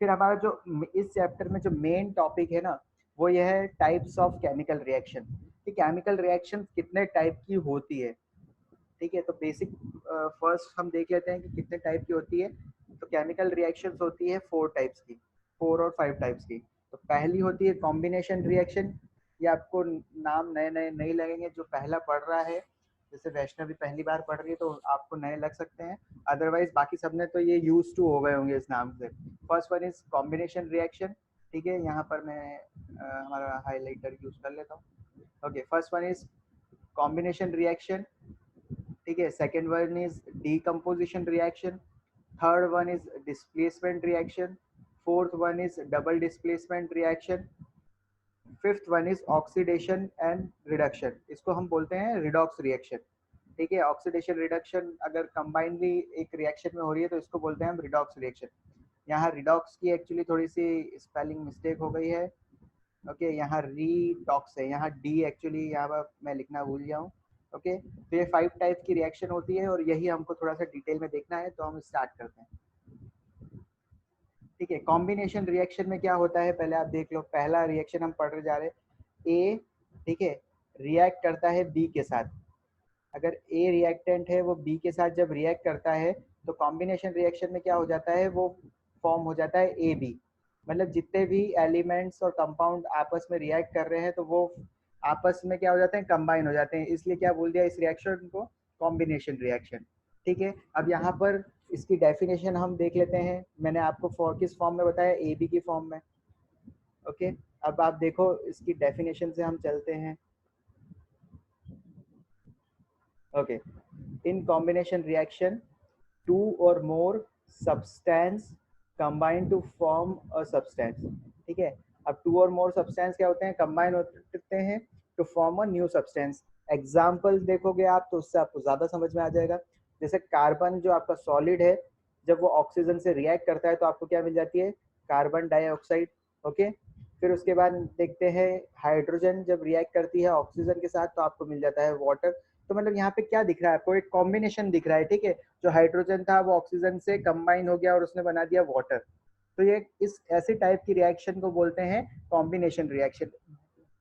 फिर हमारा जो इस चैप्टर में जो मेन टॉपिक है ना, वो ये है टाइप्स ऑफ केमिकल रिएक्शन, कि केमिकल रिएक्शन कितने टाइप की होती है। ठीक है, तो बेसिक फर्स्ट हम देख लेते हैं कि कितने टाइप की होती है। तो केमिकल रिएक्शंस होती है 4 टाइप्स की, 4 और 5 टाइप्स की। तो पहली होती है कॉम्बिनेशन रिएक्शन। ये आपको नाम नए नए नहीं लगेंगे, जो पहला पढ़ रहा है, जैसे वैष्णवी पहली बार पढ़ रही है तो आपको नए लग सकते हैं, अदरवाइज बाकी सबने तो ये यूज टू हो गए होंगे इस नाम से। First one is combination reaction. ठीक है, यहाँ पर मैं हमारा हाईलाइटर यूज कर लेता हूँ। Okay, first one is combination reaction. ठीक है, second one is decomposition reaction. Third one is displacement reaction. Fourth one is double displacement reaction. Fifth one is oxidation and reduction, इसको हम बोलते हैं रिडॉक्स रिएक्शन। ठीक है, ऑक्सीडेशन रिडक्शन अगर combinedly एक रिएक्शन में हो रही है तो इसको बोलते हैं हम रिडॉक्स रिएक्शन। यहाँ रिडॉक्स की एक्चुअली थोड़ी सी स्पेलिंग मिस्टेक हो गई है। ओके, यहाँ रीडॉक्स है, यहाँ डी एक्चुअली यहाँ पर मैं लिखना भूल गया हूँ। ओके, तो ये 5 टाइप की रिएक्शन होती है और यही हमको थोड़ा सा डिटेल में देखना है, तो हम स्टार्ट करते हैं। ठीक है, कॉम्बिनेशन रिएक्शन में क्या होता है पहले आप देख लो। पहला रिएक्शन हम पढ़ जा रहे हैं, ए। ठीक है, रिएक्ट करता है बी के साथ। अगर ए रिएक्टेंट है, वो बी के साथ जब रिएक्ट करता है तो कॉम्बिनेशन रिएक्शन में क्या हो जाता है, वो फॉर्म हो जाता है ए बी। मतलब जितने भी एलिमेंट्स और कंपाउंड आपस में रिएक्ट कर रहे हैं तो वो आपस में क्या हो जाते हैं, कंबाइन हो जाते हैं, इसलिए क्या बोल दिया इस रिएक्शन को, कॉम्बिनेशन रिएक्शन। ठीक है, अब यहाँ पर इसकी डेफिनेशन हम देख लेते हैं। मैंने आपको किस फॉर्म में बताया, ए बी की फॉर्म में। ओके, अब आप देखो इसकी डेफिनेशन से हम चलते हैं। Okay, in combination reaction two or more substance combine to form a substance। ठीक है, अब टू और मोर सब्सटेंस क्या होते हैं, कंबाइन होते हैं to form a new substance. Example देखोगे आप तो उससे आपको ज्यादा समझ में आ जाएगा। जैसे कार्बन जो आपका सॉलिड है, जब वो ऑक्सीजन से रिएक्ट करता है तो आपको क्या मिल जाती है, कार्बन डाइऑक्साइड। ओके, फिर उसके बाद देखते हैं हाइड्रोजन जब रिएक्ट करती है ऑक्सीजन के साथ तो आपको मिल जाता है वाटर। तो मतलब यहाँ पे क्या दिख रहा है आपको, एक कॉम्बिनेशन दिख रहा है। ठीक है, जो हाइड्रोजन था वो ऑक्सीजन से कंबाइन हो गया और उसने बना दिया वाटर। तो ये इस ऐसे टाइप की रिएक्शन को बोलते हैं combination reaction.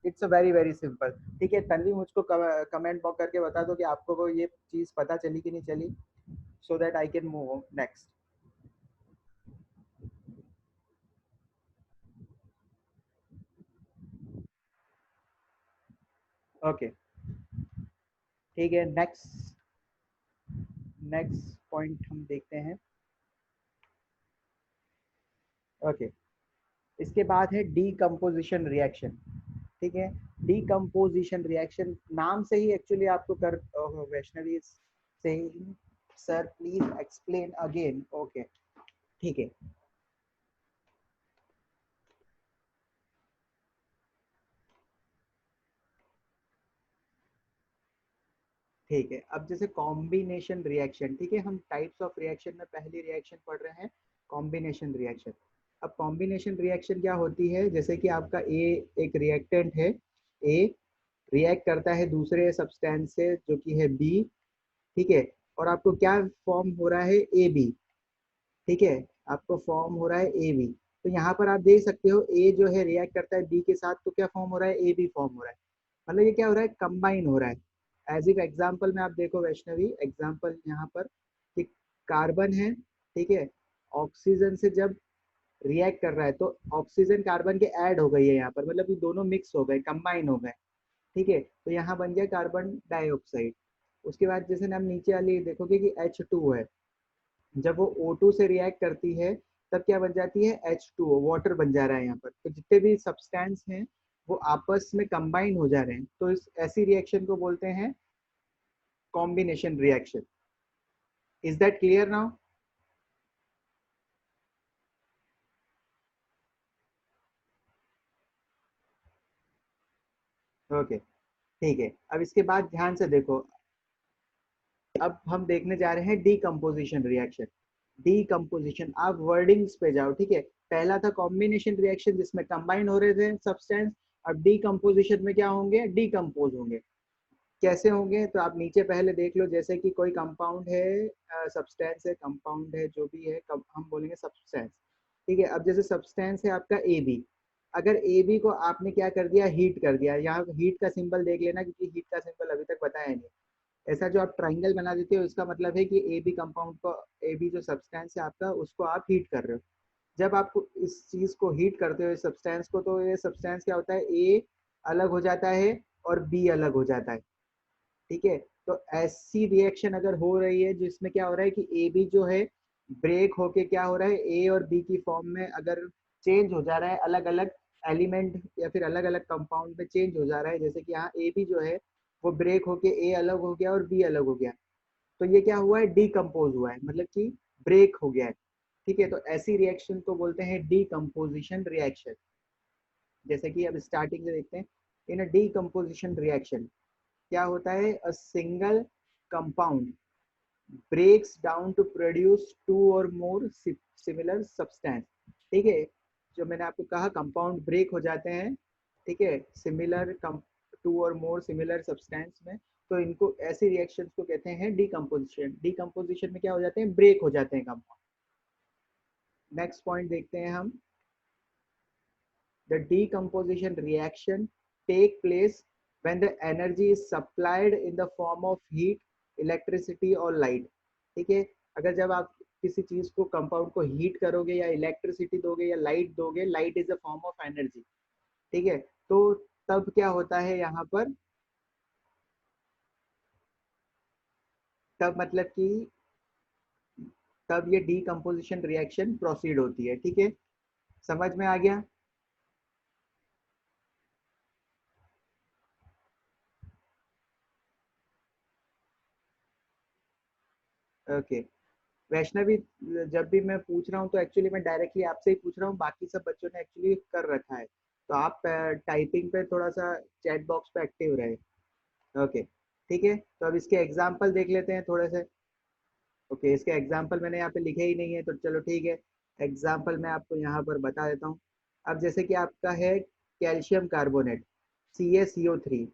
It's a very very simple. ठीक है, तन्वी मुझको कमेंट बॉक्स करके बता दो कि आपको को ये चीज पता चली कि नहीं चली, so that I can move next. Okay, ठीक है, नेक्स्ट नेक्स्ट पॉइंट हम देखते हैं। ओके, इसके बाद है डीकम्पोजिशन रिएक्शन। ठीक है, डीकम्पोजिशन रिएक्शन नाम से ही एक्चुअली आपको कर वैष्णवी से, sir please explain again. Okay, ठीक है। ठीक है, अब जैसे कॉम्बिनेशन रिएक्शन, ठीक है, हम टाइप्स ऑफ रिएक्शन में पहली रिएक्शन पढ़ रहे हैं, कॉम्बिनेशन रिएक्शन। अब कॉम्बिनेशन रिएक्शन क्या होती है, जैसे कि आपका ए एक रिएक्टेंट है, ए रिएक्ट करता है दूसरे सब्सटेंस से जो कि है बी। ठीक है, और आपको क्या फॉर्म हो रहा है, ए बी। ठीक है, आपको फॉर्म हो रहा है ए बी। तो यहाँ पर आप देख सकते हो ए जो है रिएक्ट करता है बी के साथ तो क्या फॉर्म हो रहा है, ए बी फॉर्म हो रहा है। मतलब ये क्या हो रहा है, कंबाइन हो रहा है। एज इफ एग्जाम्पल में आप देखो वैष्णवी, एग्जाम्पल यहाँ पर कि कार्बन है। ठीक है, ऑक्सीजन से जब रिएक्ट कर रहा है तो ऑक्सीजन कार्बन के ऐड हो गई है यहाँ पर, मतलब ये दोनों मिक्स हो गए, कंबाइन हो गए। ठीक है, तो यहाँ बन गया कार्बन डाइऑक्साइड। उसके बाद जैसे हम नीचे वाली देखोगे कि H2 है, जब वो O2 से रिएक्ट करती है तब क्या बन जाती है, H2O, वाटर बन जा रहा है यहाँ पर। तो जितने भी सब्सटेंस हैं वो आपस में कंबाइन हो जा रहे हैं, तो इस ऐसी रिएक्शन को बोलते हैं combination reaction. Is that clear now? Okay, ठीक है, अब इसके बाद ध्यान से देखो। अब हम देखने जा रहे हैं डीकम्पोजिशन रिएक्शन। डीकम्पोजिशन, आप वर्डिंग्स पे जाओ। ठीक है, पहला था कॉम्बिनेशन रिएक्शन जिसमें कंबाइन हो रहे थे सब्सटेंस। अब डीकम्पोजिशन में क्या होंगे, डीकम्पोज होंगे। कैसे होंगे, तो आप नीचे पहले देख लो। जैसे कि कोई कंपाउंड है, सब्सटेंस है, कंपाउंड है, जो भी है, हम बोलेंगे सब्सटेंस। ठीक है, अब जैसे सब्सटेंस है आपका ए बी, अगर ए बी को आपने क्या कर दिया, हीट कर दिया, यहाँ हीट का सिंबल देख लेना क्योंकि हीट का सिंबल अभी तक बताया नहीं। ऐसा जो आप ट्राइंगल बना देते हो इसका मतलब है कि ए बी कंपाउंड को, ए बी जो सब्सटेंस है आपका उसको आप हीट कर रहे हो। जब आप इस चीज को हीट करते हो इस सब्सटेंस को, तो ये सब्सटेंस क्या होता है, ए अलग हो जाता है और बी अलग हो जाता है। ठीक है, तो ऐसी रिएक्शन अगर हो रही है जिसमें क्या हो रहा है कि ए बी जो है ब्रेक होके क्या हो रहा है, ए और बी की फॉर्म में अगर चेंज हो जा रहा है, अलग अलग एलिमेंट या फिर अलग अलग कंपाउंड में चेंज हो जा रहा है, जैसे कि यहाँ ए बी जो है वो ब्रेक होके ए अलग हो गया और बी अलग हो गया, तो ये क्या हुआ है, डीकम्पोज हुआ है, मतलब कि ब्रेक हो गया है। ठीक है, तो ऐसी रिएक्शन को बोलते हैं डीकम्पोजिशन रिएक्शन। जैसे कि अब स्टार्टिंग से देखते हैं, इन अ डीकम्पोजिशन रिएक्शन क्या होता है, a single compound breaks down to produce two और मोर सिमिलर सब्सटेंस। ठीक है, जो मैंने आपको कहा कंपाउंड ब्रेक हो जाते हैं, ठीक है, सिमिलर टू और मोर सिमिलर सब्सटेंस में, तो इनको ऐसी रिएक्शंस को कहते हैं डीकम्पोजिशन। डीकम्पोजिशन में क्या हो जाते हैं, ब्रेक हो जाते हैं कंपाउंड। नेक्स्ट पॉइंट देखते हैं हम, the decomposition reaction take place when the energy is supplied in the form of heat, electricity or light। ठीक है, अगर जब आप किसी चीज को कंपाउंड को हीट करोगे या इलेक्ट्रिसिटी दोगे या लाइट दोगे, light is a form of energy. ठीक है, तो तब क्या होता है यहाँ पर, तब मतलब कि तब ये डीकम्पोजिशन रिएक्शन प्रोसीड होती है। ठीक है, समझ में आ गया। ओके, वैष्णवी, जब भी मैं पूछ रहा हूँ तो एक्चुअली मैं डायरेक्टली आपसे ही पूछ रहा हूँ, बाकी सब बच्चों ने एक्चुअली कर रखा है, तो आप टाइपिंग पे थोड़ा सा चैट बॉक्स पे एक्टिव रहे। ओके, ठीक है, तो अब इसके एग्जाम्पल देख लेते हैं थोड़े से। ओके, इसके एग्जाम्पल मैंने यहाँ पे लिखे ही नहीं है, तो चलो ठीक है, एग्जाम्पल मैं आपको यहाँ पर बता देता हूँ। अब जैसे कि आपका है कैल्शियम कार्बोनेट, CaCO3।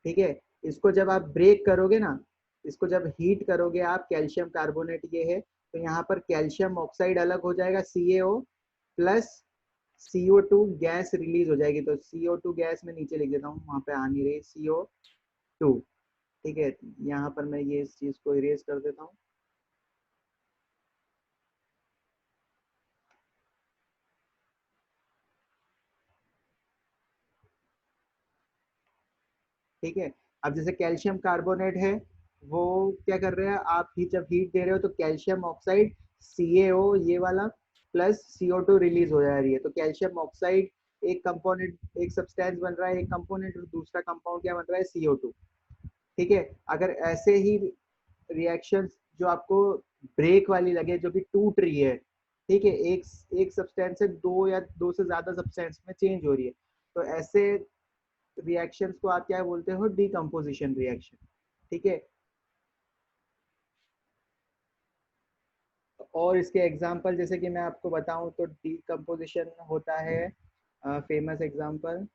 ठीक है, इसको जब आप ब्रेक करोगे ना, इसको जब हीट करोगे आप, कैल्शियम कार्बोनेट ये है, तो यहाँ पर कैल्शियम ऑक्साइड अलग हो जाएगा, CaO plus CO2 gas release हो जाएगी, तो CO2 गैस में नीचे लिख देता हूँ, वहां पे आ नहीं रही, CO2। ठीक है, यहाँ पर मैं ये इस चीज को इरेज कर देता हूँ। ठीक है, अब जैसे कैल्शियम कार्बोनेट है, वो क्या कर रहे हैं आप, ही जब हीट दे रहे हो तो कैल्शियम ऑक्साइड CaO ये वाला प्लस CO2 रिलीज हो जा रही है, तो कैल्शियम ऑक्साइड एक कंपोनेंट, एक सब्सटेंस बन रहा है, एक कंपोनेंट, और दूसरा कंपाउंड क्या बन रहा है, CO2। ठीक है, अगर ऐसे ही रिएक्शन जो आपको ब्रेक वाली लगे, जो कि टूट रही है, ठीक है, एक एक सब्सटेंस से दो या दो से ज्यादा सब्सटेंस में चेंज हो रही है, तो ऐसे रिएक्शंस को आप क्या बोलते हो, डीकम्पोजिशन रिएक्शन। ठीक है, और इसके एग्जांपल जैसे कि मैं आपको बताऊं तो डीकम्पोजिशन होता है, फेमस एग्जांपल।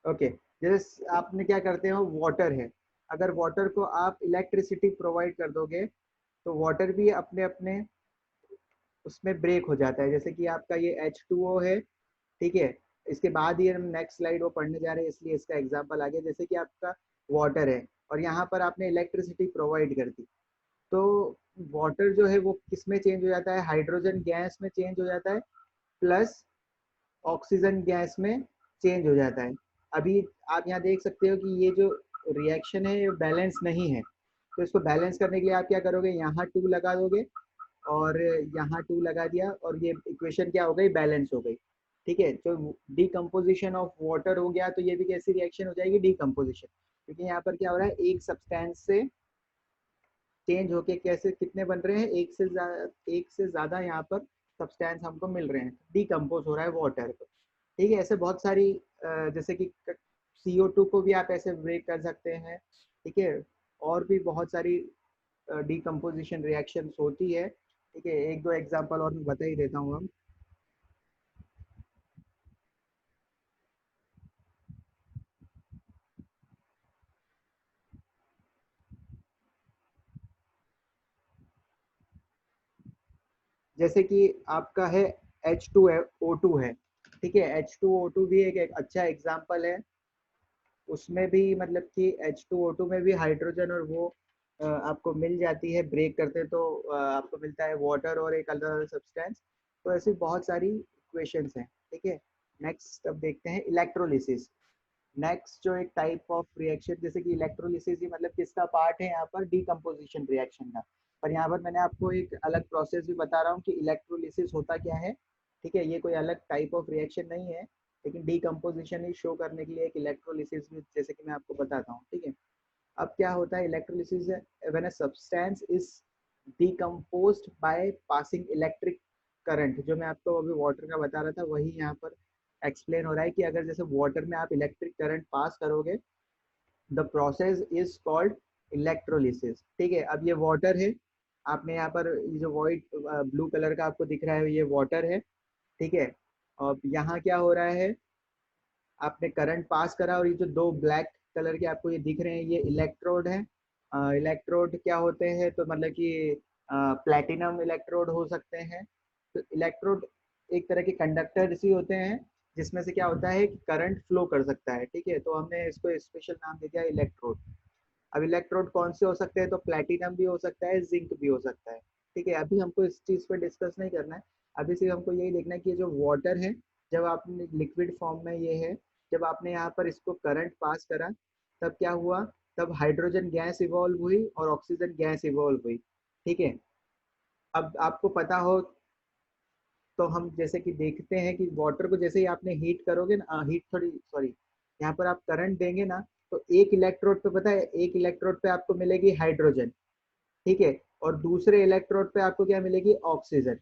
ओके, जैसे आपने क्या करते हो, वाटर है, अगर वाटर को आप इलेक्ट्रिसिटी प्रोवाइड कर दोगे, तो वाटर भी अपने अपने उसमें ब्रेक हो जाता है, जैसे कि आपका ये H2O है। ठीक है, इसके बाद ही हम नेक्स्ट स्लाइड वो पढ़ने जा रहे हैं, इसलिए इसका एग्जांपल आ गया, जैसे कि आपका वाटर है और यहाँ पर आपने इलेक्ट्रिसिटी प्रोवाइड कर दी, तो वाटर जो है वो किस में चेंज हो जाता है, हाइड्रोजन गैस में चेंज हो जाता है, प्लस ऑक्सीजन गैस में चेंज हो जाता है। अभी आप यहाँ देख सकते हो कि ये जो रिएक्शन है ये बैलेंस नहीं है, तो इसको बैलेंस करने के लिए आप क्या करोगे, यहाँ 2 लगा दोगे और यहाँ 2 लगा दिया, और ये इक्वेशन क्या हो गई, बैलेंस हो गई। ठीक है, तो डीकम्पोजिशन ऑफ वाटर हो गया, तो ये भी कैसी रिएक्शन हो जाएगी, डीकम्पोजिशन, क्योंकि यहाँ पर क्या हो रहा है, एक सब्सटेंस से चेंज होके कैसे कितने बन रहे हैं, एक से ज्यादा यहाँ पर सब्सटेंस हमको मिल रहे हैं, डीकम्पोज हो रहा है वाटर को। ठीक है, ऐसे बहुत सारी जैसे कि CO2 को भी आप ऐसे ब्रेक कर सकते हैं। ठीक है, और भी बहुत सारी डीकम्पोजिशन रिएक्शंस होती है। ठीक है, एक दो एग्जांपल और मैं बता ही देता हूँ हम। जैसे कि आपका है H2O2 है, ठीक है, H2O2 भी एक अच्छा एग्जाम्पल है। उसमें भी मतलब कि H2O2 में भी हाइड्रोजन और वो आपको मिल जाती है, ब्रेक करते तो आपको मिलता है वाटर और एक अलग सब्सटेंस। तो ऐसी बहुत सारी इक्वेशंस हैं, ठीक है। नेक्स्ट अब देखते हैं इलेक्ट्रोलिसिस। नेक्स्ट जो एक टाइप ऑफ रिएक्शन, जैसे कि इलेक्ट्रोलिसिस ही मतलब किसका पार्ट है यहाँ पर, डीकम्पोजिशन रिएक्शन का। पर यहाँ पर मैंने आपको एक अलग प्रोसेस भी बता रहा हूँ कि इलेक्ट्रोलिसिस होता क्या है, ठीक है। ये कोई अलग टाइप ऑफ रिएक्शन नहीं है, लेकिन डीकम्पोजिशन ही शो करने के लिए एक इलेक्ट्रोलिसिस भी, जैसे कि मैं आपको बताता हूँ, ठीक है। अब क्या होता है electrolysis, when a substance is decomposed by passing electric current. जो मैं आपको अभी वाटर का बता रहा था वही यहाँ पर एक्सप्लेन हो रहा है कि अगर जैसे वाटर में आप इलेक्ट्रिक करंट पास करोगे, the process is called electrolysis, ठीक है। अब ये वाटर है, आपने यहाँ पर ये जो व्हाइट ब्लू कलर का आपको दिख रहा है ये वाटर है, ठीक है। अब यहाँ क्या हो रहा है, आपने करंट पास करा और ये जो दो ब्लैक कलर के आपको ये दिख रहे हैं ये इलेक्ट्रोड है। इलेक्ट्रोड क्या होते हैं, तो मतलब कि प्लेटिनम इलेक्ट्रोड हो सकते हैं। तो इलेक्ट्रोड एक तरह के कंडक्टर्स ही होते हैं, जिसमें से क्या होता है कि करंट फ्लो कर सकता है, ठीक है। तो हमने इसको स्पेशल नाम दे दिया इलेक्ट्रोड। अब इलेक्ट्रोड कौन से हो सकते हैं, तो प्लेटिनम भी हो सकता है, जिंक भी हो सकता है, ठीक है। अभी हमको इस चीज पे डिस्कस नहीं करना है। अभी सिर्फ हमको यही देखना है कि जो वाटर है, जब आपने लिक्विड फॉर्म में ये है, जब आपने यहाँ पर इसको करंट पास करा, तब क्या हुआ, तब हाइड्रोजन गैस इवॉल्व हुई और ऑक्सीजन गैस इवॉल्व हुई, ठीक है। अब आपको पता हो तो हम जैसे कि देखते हैं कि वाटर को जैसे ही आपने हीट करोगे ना, हीट थोड़ी सॉरी, यहाँ पर आप करंट देंगे ना, तो एक इलेक्ट्रोड पे पता है, एक इलेक्ट्रोड पे आपको मिलेगी हाइड्रोजन, ठीक है। और दूसरे इलेक्ट्रोड पे आपको क्या मिलेगी, ऑक्सीजन,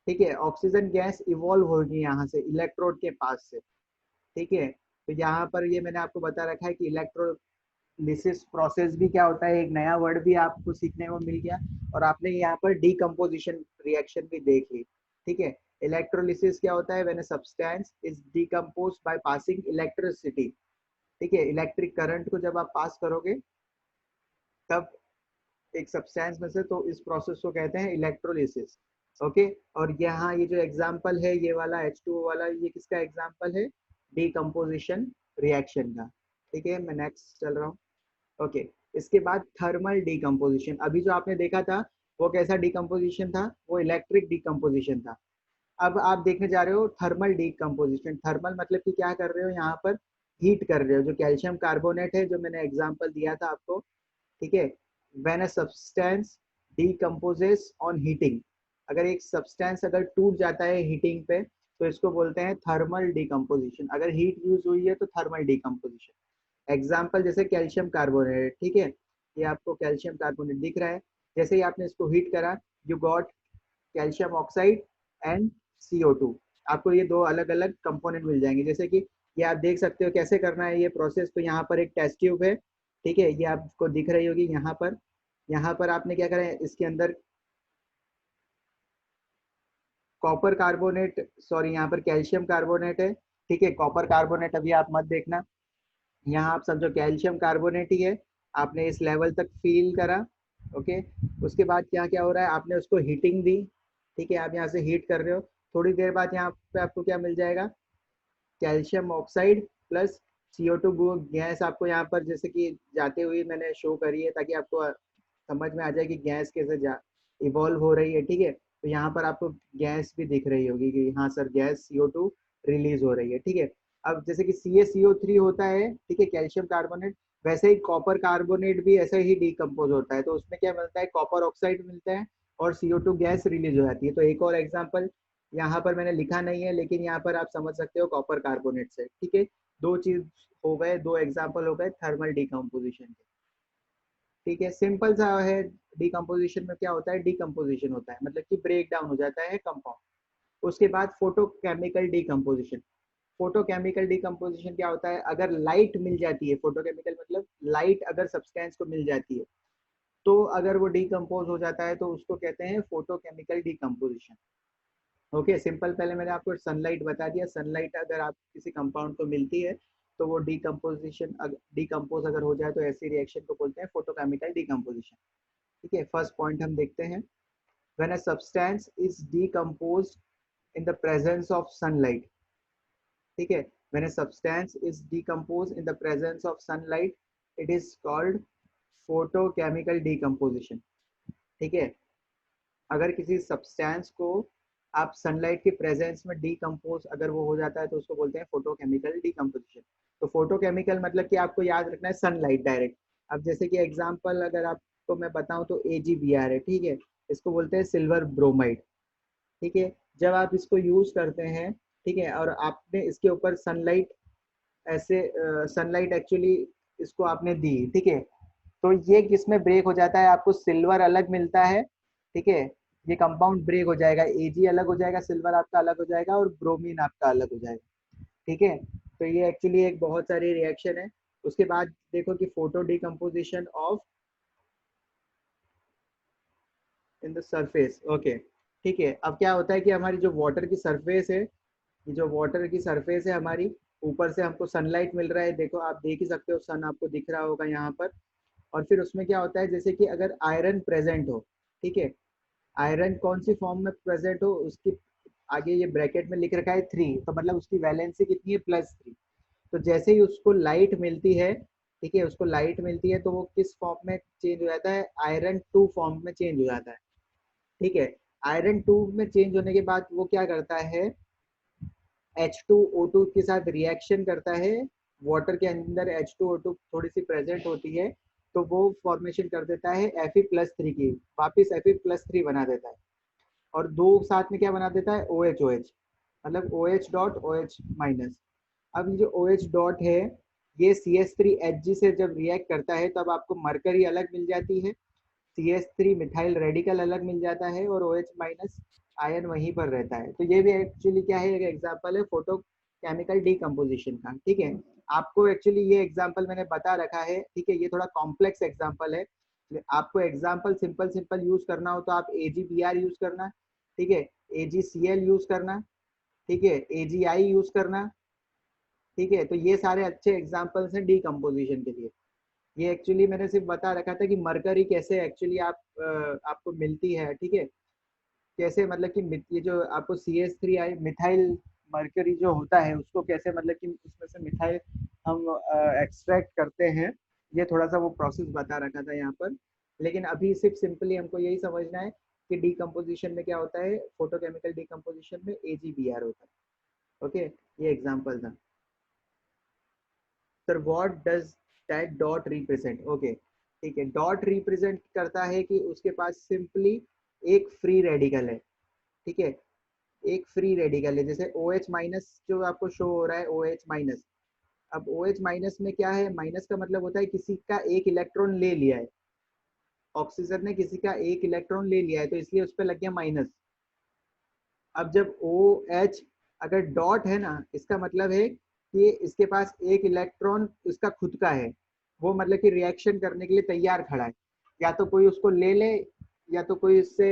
ठीक है। ऑक्सीजन गैस इवॉल्व होगी यहाँ से इलेक्ट्रोड के पास से, ठीक है। तो यहाँ पर ये मैंने आपको बता रखा है कि इलेक्ट्रोलिसिस प्रोसेस भी क्या होता है, एक नया वर्ड भी आपको सीखने को मिल गया। और आपने यहाँ पर डीकम्पोजिशन रिएक्शन भी देख ली, ठीक है। इलेक्ट्रोलिसिस क्या होता है, when a substance is decomposed by passing electricity, ठीक है। इलेक्ट्रिक करंट को जब आप पास करोगे तब एक सब्सटेंस में से, तो इस प्रोसेस को कहते हैं इलेक्ट्रोलिसिस, ओके। और यहाँ ये जो एग्जांपल है ये वाला H2O वाला, ये किसका एग्जांपल है, डीकम्पोजिशन रिएक्शन का, ठीक है। मैं नेक्स्ट चल रहा हूँ, ओके। इसके बाद थर्मल डीकम्पोजिशन। अभी जो आपने देखा था वो कैसा डीकम्पोजिशन था, वो इलेक्ट्रिक डीकम्पोजिशन था। अब आप देखने जा रहे हो थर्मल डीकम्पोजिशन। थर्मल मतलब कि क्या कर रहे हो, यहाँ पर हीट कर रहे हो। जो कैल्शियम कार्बोनेट है, जो मैंने एग्जांपल दिया था आपको, ठीक है। When a substance decomposes on heating, अगर एक सब्सटेंस अगर टूट जाता है हीटिंग पे, तो इसको बोलते हैं थर्मल डीकम्पोजिशन। अगर हीट यूज हुई है तो थर्मल डीकम्पोजिशन। एग्जाम्पल जैसे कैल्शियम कार्बोनेट, ठीक है। ये आपको कैल्शियम कार्बोनेट दिख रहा है, जैसे ही आपने इसको हीट करा, you got calcium oxide and CO2। आपको ये दो अलग अलग कंपोनेंट मिल जाएंगे, जैसे कि ये आप देख सकते हो कैसे करना है ये प्रोसेस। तो यहाँ पर एक टेस्ट ट्यूब है, ठीक है, ये आपको दिख रही होगी यहाँ पर। यहाँ पर आपने क्या करा है, इसके अंदर कॉपर कार्बोनेट, सॉरी यहाँ पर कैल्शियम कार्बोनेट है, ठीक है। कॉपर कार्बोनेट अभी आप मत देखना, यहाँ आप समझो कैल्शियम कार्बोनेट ही है। आपने इस लेवल तक फील करा, ओके। उसके बाद क्या क्या हो रहा है, आपने उसको हीटिंग दी, ठीक है। आप यहाँ से हीट कर रहे हो, थोड़ी देर बाद यहाँ पे आपको क्या मिल जाएगा, calcium oxide plus CO2 gas आपको यहाँ पर जैसे कि जाते हुए मैंने शो करी है, ताकि आपको समझ में आ जाए कि गैस कैसे जा इवॉल्व हो रही है, ठीक है। तो यहाँ पर आपको गैस भी दिख रही होगी कि हाँ सर गैस CO2 रिलीज हो रही है, ठीक है। अब जैसे कि CaCO3 होता है, ठीक है, कैल्शियम कार्बोनेट, वैसे ही कॉपर कार्बोनेट भी ऐसे ही डिकम्पोज होता है। तो उसमें क्या मिलता है, कॉपर ऑक्साइड मिलता है और CO2 गैस रिलीज हो जाती है। तो एक और एग्जाम्पल यहाँ पर मैंने लिखा नहीं है, लेकिन यहाँ पर आप समझ सकते हो कॉपर कार्बोनेट से, ठीक है। दो चीज हो गए, दो एग्जाम्पल हो गए थर्मल डिकम्पोजिशन के, ठीक है। सिंपल सा है, डिकम्पोजिशन में क्या होता है, डिकम्पोजिशन होता है मतलब कि ब्रेक डाउन हो जाता है कंपाउंड। उसके बाद फोटोकेमिकल डिकम्पोजिशन। फोटोकेमिकल डिकम्पोजिशन क्या होता है, अगर लाइट मिल जाती है, फोटोकेमिकल मतलब लाइट अगर सब्सटेंस को मिल जाती है, तो अगर वो डिकम्पोज हो जाता है तो उसको कहते हैं फोटोकेमिकल डिकम्पोजिशन, ओके। सिंपल, पहले मैंने आपको सनलाइट बता दिया। सनलाइट अगर आप किसी कंपाउंड को मिलती है तो वो डिकम्पोजिशन, डिकम्पोज अगर हो जाए तो ऐसी रिएक्शन को बोलते हैं फोटोकेमिकल डिकम्पोजिशन, ठीक है। फर्स्ट पॉइंट हम देखते हैं, when a substance is decomposed in the presence of sunlight. ठीक है, when a substance is decomposed in the presence of sunlight, it is called photochemical decomposition. ठीक है, अगर किसी सब्सटेंस को आप सनलाइट के प्रेजेंस में डीकम्पोज अगर वो हो जाता है तो उसको बोलते हैं फोटोकेमिकल डीकम्पोजिशन। तो फोटोकेमिकल मतलब कि आपको याद रखना है सनलाइट डायरेक्ट। अब जैसे कि एग्जांपल अगर आपको मैं बताऊं तो AgBr है, ठीक है, इसको बोलते हैं सिल्वर ब्रोमाइड। ठीक है, जब आप इसको यूज करते हैं, ठीक है, और आपने इसके ऊपर सनलाइट ऐसे सनलाइट एक्चुअली इसको आपने दी, ठीक है, तो ये किसमें ब्रेक हो जाता है, आपको सिल्वर अलग मिलता है, ठीक है, ये कंपाउंड ब्रेक हो जाएगा, Ag अलग हो जाएगा, सिल्वर आपका अलग हो जाएगा और ब्रोमीन आपका अलग हो जाएगा। ठीक है, तो ये एक्चुअली एक बहुत सारी रिएक्शन है। उसके बाद देखो कि photo decomposition of in the surface. Okay, ठीक है, अब क्या होता है कि हमारी जो वाटर की सरफेस है, ये जो वाटर की सरफेस है हमारी, ऊपर से हमको सनलाइट मिल रहा है, देखो आप देख ही सकते हो, सन आपको दिख रहा होगा यहाँ पर। और फिर उसमें क्या होता है, जैसे कि अगर आयरन प्रेजेंट हो, ठीक है, आयरन कौन सी फॉर्म में प्रेजेंट हो, उसकी आगे ये ब्रैकेट में लिख रखा है 3, तो मतलब उसकी वैलेंसी कितनी है, +3। तो जैसे ही उसको लाइट मिलती है, ठीक है, उसको लाइट मिलती है तो वो किस फॉर्म में चेंज हो जाता है, आयरन 2 फॉर्म में चेंज हो जाता है। ठीक है, आयरन 2 में चेंज होने के बाद वो क्या करता है, H2O2 के साथ रिएक्शन करता है, वाटर के अंदर H2O2 थोड़ी सी प्रेजेंट होती है, तो वो फॉर्मेशन कर देता है Fe+3 की, वापिस Fe+3 बना देता है, और दो साथ में क्या बना देता है, OH मतलब OH डॉट OH माइनस। अब ये जो OH डॉट है, ये CH3Hg से जब रिएक्ट करता है तब आपको मरकरी अलग मिल जाती है, CH3 मिथाइल रेडिकल अलग मिल जाता है, और OH माइनस आयन वहीं पर रहता है। तो ये भी एक्चुअली क्या है, एक एग्जांपल है फोटो केमिकल डीकम्पोजिशन का। ठीक है, आपको एक्चुअली ये एग्जांपल मैंने बता रखा है, ठीक है, ये थोड़ा कॉम्प्लेक्स एग्जांपल है, आपको एग्जांपल सिंपल सिंपल यूज करना हो तो आप AgBr यूज करना, ठीक है, AgCl यूज करना, ठीक है, AgI यूज करना, ठीक है। तो ये सारे अच्छे एग्जांपल्स हैं डीकम्पोजिशन के लिए। ये एक्चुअली मैंने सिर्फ बता रखा था कि मरकरी कैसे एक्चुअली आपको मिलती है, ठीक है, कैसे मतलब कि ये जो आपको CH3 मिथाइल मरकरी जो होता है उसको कैसे मतलब कि उसमें से मिथाइल हम एक्सट्रैक्ट करते हैं, ये थोड़ा सा वो प्रोसेस बता रखा था यहाँ पर। लेकिन अभी सिर्फ सिंपली हमको यही समझना है कि डीकम्पोजिशन में क्या होता है, फोटोकेमिकल डीकम्पोजिशन में AgBr होता है। ओके, ये एग्जाम्पल था। Sir what does that dot represent, okay, ठीक है, डॉट रिप्रेजेंट करता है कि उसके पास सिंपली एक फ्री रेडिकल है, ठीक है, एक फ्री रेडिकल है, जैसे OH माइनस जो आपको शो हो रहा है, OH माइनस। अब OH माइनस में क्या है, माइनस का मतलब होता है किसी का एक इलेक्ट्रॉन ले लिया है, ऑक्सीजन ने किसी का एक इलेक्ट्रॉन ले लिया है, तो इसलिए उस पर लग गया माइनस। अब जब OH अगर डॉट है ना, इसका मतलब है कि इसके पास एक इलेक्ट्रॉन इसका खुद का है, वो मतलब कि रिएक्शन करने के लिए तैयार खड़ा है, या तो कोई उसको ले ले, या तो कोई इससे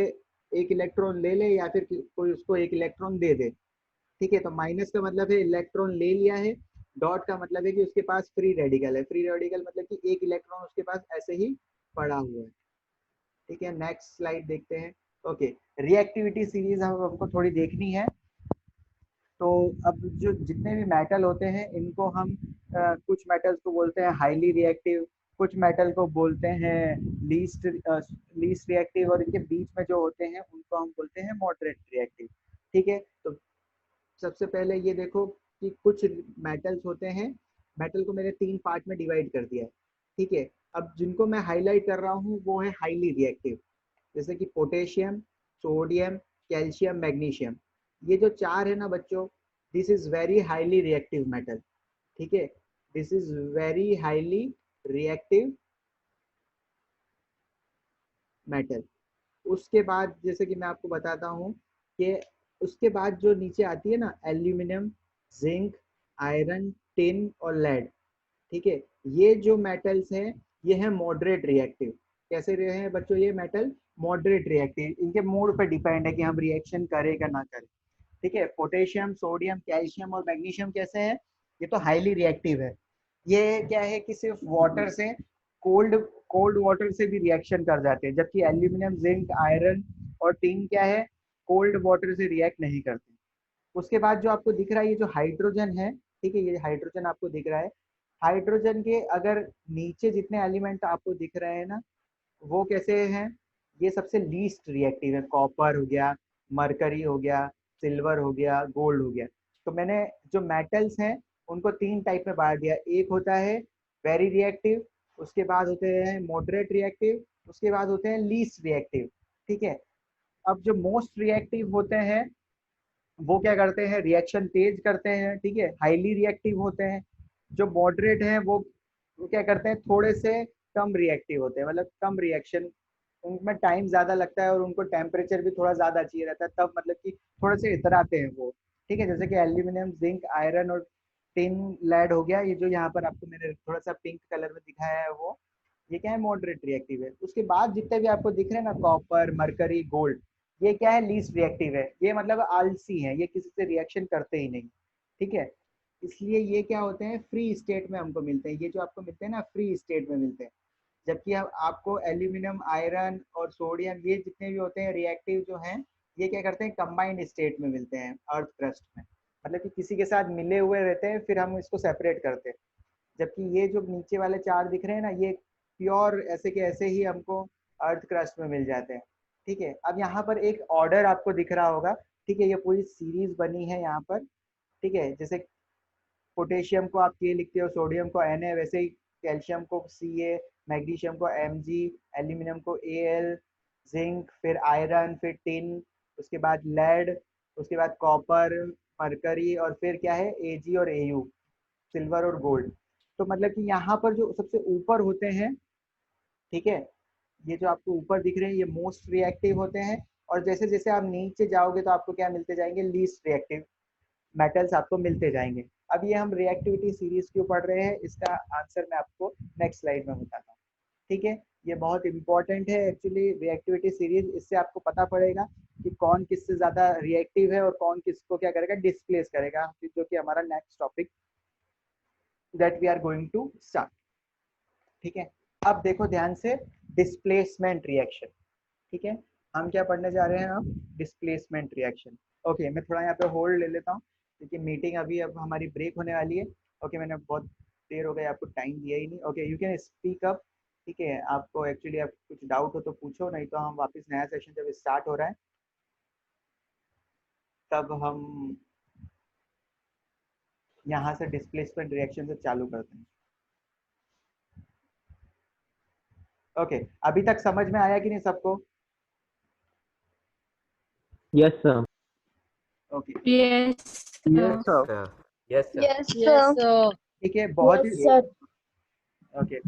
एक इलेक्ट्रॉन ले ले, या फिर कोई उसको एक इलेक्ट्रॉन दे दे। ठीक है, तो माइनस का मतलब है इलेक्ट्रॉन ले लिया है, डॉट का मतलब है कि उसके पास फ्री रेडिकल है, फ्री रेडिकल मतलब कि एक इलेक्ट्रॉन उसके पास ऐसे ही पड़ा हुआ है। ठीक है, नेक्स्ट स्लाइड देखते हैं। ओके, रिएक्टिविटी सीरीज हमको थोड़ी देखनी है। तो अब जो जितने भी मेटल होते हैं इनको हम कुछ मेटल्स को बोलते हैं हाईली रिएक्टिव, कुछ मेटल को बोलते हैं लीस्ट लीस्ट रिएक्टिव, और इनके बीच में जो होते हैं उनको हम बोलते हैं मॉडरेट रिएक्टिव। ठीक है, तो सबसे पहले ये देखो कि कुछ मेटल्स होते हैं, मेटल को मैंने 3 पार्ट में डिवाइड कर दिया है। ठीक है, अब जिनको मैं हाईलाइट कर रहा हूँ वो है हाईली रिएक्टिव, जैसे कि पोटेशियम, सोडियम, कैल्शियम, मैग्नीशियम। ये जो 4 है ना बच्चों, this is very highly reactive metal. ठीक है, this is very highly reactive metal. उसके बाद जैसे कि मैं आपको बताता हूँ कि उसके बाद जो नीचे आती है ना, एल्यूमिनियम, जिंक, आयरन, टिन और लेड। ठीक है, ये जो मेटल्स हैं ये है मॉडरेट रिएक्टिव। कैसे रहे हैं बच्चों ये मेटल, मॉडरेट रिएक्टिव, इनके मोड पर डिपेंड है कि हम रिएक्शन करें या ना करें। ठीक है, पोटेशियम, सोडियम, कैल्शियम और मैग्नीशियम कैसे हैं, ये तो हाईली रिएक्टिव है। ये क्या है कि सिर्फ वाटर से, कोल्ड कोल्ड वाटर से भी रिएक्शन कर जाते हैं, जबकि एल्यूमिनियम, जिंक, आयरन और टिन क्या है, कोल्ड वाटर से रिएक्ट नहीं करते। उसके बाद जो आपको दिख रहा है ये जो हाइड्रोजन है, ठीक है, ये हाइड्रोजन आपको दिख रहा है, हाइड्रोजन के अगर नीचे जितने एलिमेंट आपको दिख रहे हैं ना, वो कैसे हैं, ये सबसे लीस्ट रिएक्टिव है। कॉपर हो गया, मरकरी हो गया, सिल्वर हो गया, गोल्ड हो गया। तो मैंने जो मेटल्स हैं उनको तीन टाइप में बांट दिया। एक होता है वेरी रिएक्टिव, उसके बाद होते हैं मॉडरेट रिएक्टिव, उसके बाद होते हैं लीस्ट रिएक्टिव। ठीक है, अब जो मोस्ट रिएक्टिव होते हैं वो क्या करते हैं, रिएक्शन तेज करते हैं, ठीक है, हाईली रिएक्टिव होते हैं। जो मॉडरेट हैं वो क्या करते हैं, थोड़े से कम रिएक्टिव होते हैं, मतलब कम रिएक्शन, उनमें टाइम ज्यादा लगता है और उनको टेम्परेचर भी थोड़ा ज्यादा चाहिए रहता है, तब मतलब कि थोड़े से इतराते हैं वो। ठीक है, जैसे कि एल्यूमिनियम, जिंक, आयरन और टिन लेड हो गया, ये जो यहाँ पर आपको मैंने थोड़ा सा पिंक कलर में दिखाया है वो, ये क्या है, मॉडरेट रिएक्टिव है। उसके बाद जितने भी आपको दिख रहे हैं ना, कॉपर, मरकरी, गोल्ड, ये क्या है, लीस्ट रिएक्टिव है। ये मतलब आलसी है, ये किसी से रिएक्शन करते ही नहीं। ठीक है, इसलिए ये क्या होते हैं, फ्री स्टेट में हमको मिलते हैं। ये जो आपको मिलते हैं ना, फ्री स्टेट में मिलते हैं। जबकि आपको एल्यूमिनियम, आयरन और सोडियम, ये जितने भी होते हैं रिएक्टिव जो हैं, ये क्या करते हैं, कंबाइंड स्टेट में मिलते हैं अर्थ क्रस्ट में, मतलब कि किसी के साथ मिले हुए रहते हैं, फिर हम इसको सेपरेट करते हैं। जबकि ये जो नीचे वाले चार दिख रहे हैं ना, ये प्योर ऐसे के ऐसे ही हमको अर्थ क्रस्ट में मिल जाते हैं। ठीक है, अब यहाँ पर एक ऑर्डर आपको दिख रहा होगा। ठीक है, ये पूरी सीरीज बनी है यहाँ पर। ठीक है, जैसे पोटेशियम को आप के लिखते हो, सोडियम को Na, वैसे ही कैल्शियम को Ca, मैग्नीशियम को Mg, एल्यूमिनियम को Al, जिंक, फिर आयरन, फिर टिन, उसके बाद लेड, उसके बाद कॉपर, मरकरी, और फिर क्या है, Ag और Au, सिल्वर और गोल्ड। तो मतलब कि यहाँ पर जो सबसे ऊपर होते हैं, ठीक है, ये जो आपको ऊपर दिख रहे हैं ये मोस्ट रिएक्टिव होते हैं। और जैसे जैसे आप नीचे जाओगे तो आपको क्या मिलते जाएंगे, लीस्ट रिएक्टिव मेटल्स आपको मिलते जाएंगे। अब ये हम रिएक्टिविटी सीरीज क्यों पढ़ रहे हैं, इसका आंसर मैं आपको नेक्स्ट स्लाइड में बताता हूँ। ठीक है, ये बहुत इंपॉर्टेंट है एक्चुअली रिएक्टिविटी सीरीज। इससे आपको पता पड़ेगा कि कौन किससे ज्यादा रिएक्टिव है और कौन किसको क्या करेगा, डिस्प्लेस करेगा, जो कि हमारा next topic that we are going to start. ठीक है, अब देखो ध्यान से, डिस्प्लेसमेंट रिएक्शन। ठीक है, हम क्या पढ़ने जा रहे हैं, अब डिस्प्लेसमेंट रिएक्शन। ओके, मैं थोड़ा यहाँ पे होल्ड ले लेता हूँ क्योंकि मीटिंग अभी अब हमारी ब्रेक होने वाली है। ओके, मैंने बहुत देर हो गई, आपको टाइम दिया ही नहीं। Okay, you can speak up. ठीक है, आपको एक्चुअली आप कुछ डाउट हो तो पूछो, नहीं तो हम वापस नया सेशन जब स्टार्ट हो रहा है तब हम यहाँ से डिस्प्लेसमेंट रिएक्शन से चालू करते हैं। ओके, अभी तक समझ में आया कि नहीं सबको? Yes, sir. Okay, Yes. Yes, sir. sir. Yes, sir. Yes, Yes, sir. sir. ठीक है, बहुत Yes, ही sir. ओके।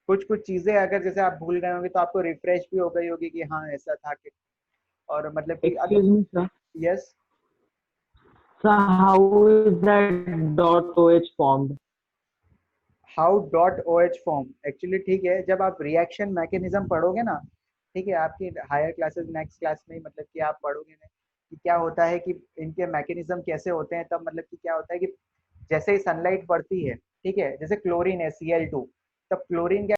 कुछ कुछ चीजें अगर जैसे आप भूल गए होंगे तो आपको रिफ्रेश भी हो गई होगी कि हाँ ऐसा था कि, और मतलब कि अब Excuse me, sir. Yes, Sir, how is that dot OH formed? How dot O H form, actually ठीक है, जब आप रिएक्शन मैकेनिज्म पढ़ोगे ना, ठीक है, आपकी हायर क्लासेस नेक्स्ट क्लास में मतलब कि आप पढ़ोगे ना कि क्या होता है कि इनके मैकेनिज्म कैसे होते हैं, तब मतलब कि क्या होता है कि जैसे ही सनलाइट पड़ती है, ठीक है, जैसे क्लोरीन है Cl2, तब क्लोरीन क्या